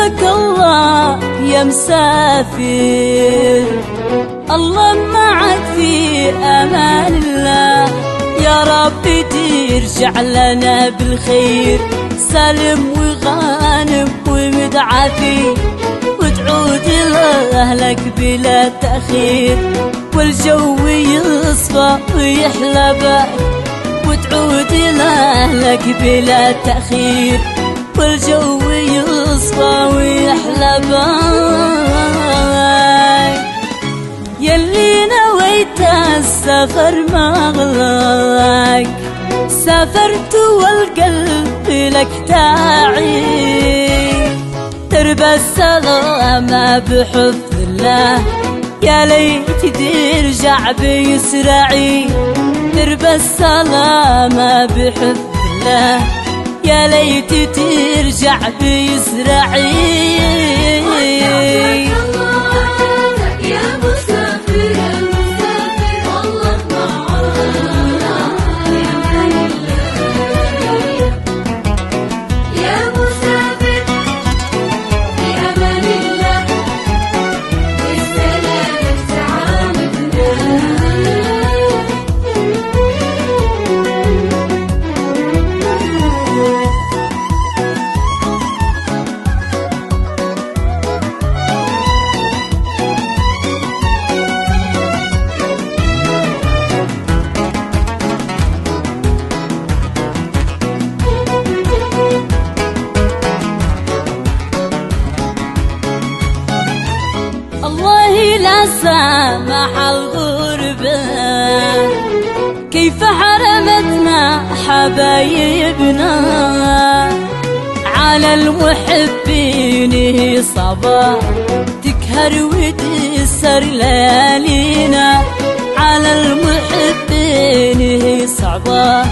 حفظك الله يا مسافر، الله معك في أمان الله. يا رب ترجع لنا بالخير سالم وغانم ومدعفي، وتعود لأهلك بلا تأخير والجو يصفى ويحلى بك، وتعود لأهلك بلا تأخير والجو يصفى ويحلى بك. يلي نويت السفر مغلاك، سافرت والقلب لك داعي، تربى السلامة بحفظ الله. يا ليت ترجع بيسرعي، تربى السلامة بحفظ الله. يا ليت ترجع بيسرعي. الله لا سامح الغربة، كيف حرمتنا حبايبنا، على المحبين هي صبا تكهر وتسر ليالينا، على المحبين هي صعبة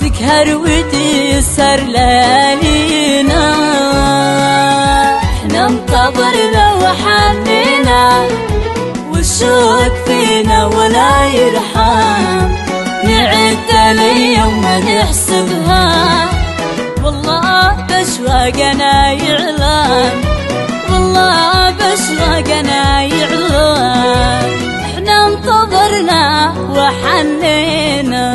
تكهر وتسر ليالينا. احنا انتظرنا وحنينا والشوق فينا ولا يرحم، نعد اليوم ما نحسبها والله بشواقنا يعلم، والله بشواقنا يعلم. احنا انتظرنا وحنينا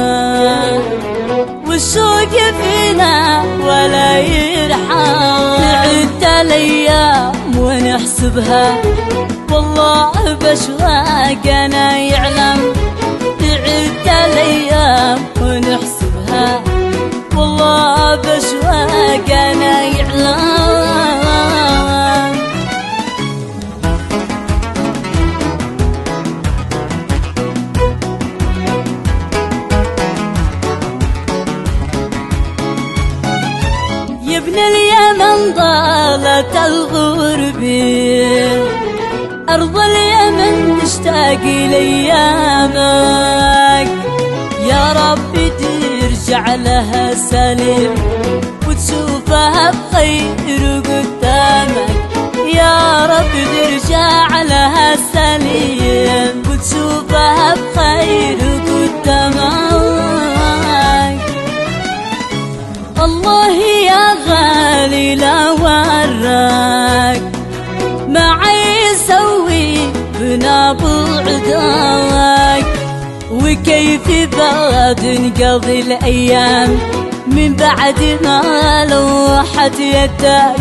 والشوق فينا ولا يرحم، نعد الايام ونحسبها والله بشواقنا يعلم، نعد الايام ونحسبها والله بشواقنا يعلم. يا ابن اليمن ضالت الغربة، أرض اليمن نشتاق لأيامك. يا رب ترجع لها سليم وتشوفها بخير قدامك، يا رب ترجع لها سليم وتشوفها بخير قدامك. الله يا غالي لا وراك ما يسوي بنا بعدك، وكيف بعد نقضي الأيام من بعد ما لوحت يدك،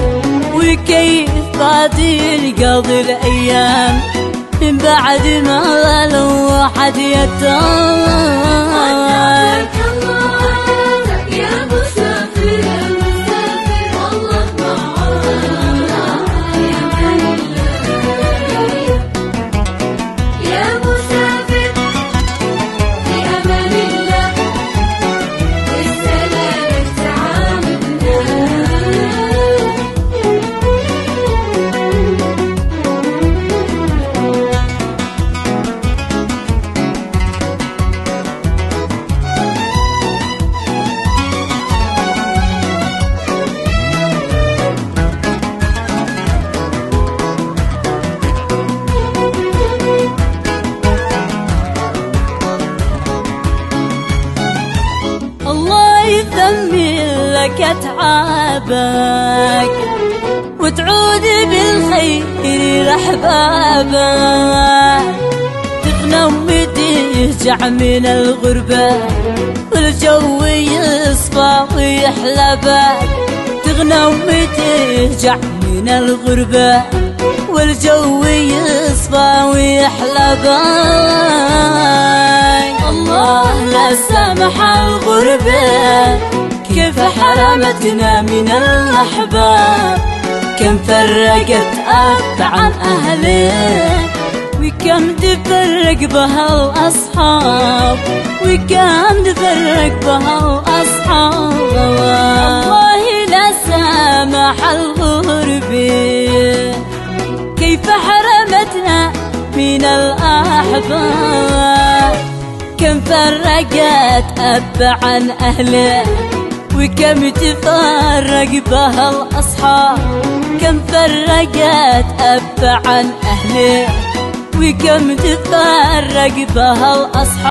وكيف بعد نقضي الأيام من بعد ما لوحت يدك. يثمن لك اتعابك وتعود بالخير أحبابا، تغنم وتهجع من الغربة والجو يصفى ويحلى بك، تغنم وتهجع من الغربة والجو يصفى ويحلى بك. الله لا سامح الغربة كيف حرمتنا من الأحباب، كم فرقت أب عن أهله وكم تفرق بها الأصحاب، وكم تفرق بها الأصحاب. الله لا سامح الغربة كيف حرمتنا من الأحباب، كم فرقت أب عن أهله وكم تفرق بها الأصحاب، كم فرقت أب عن أهله وكم تفرق بها الأصحاب.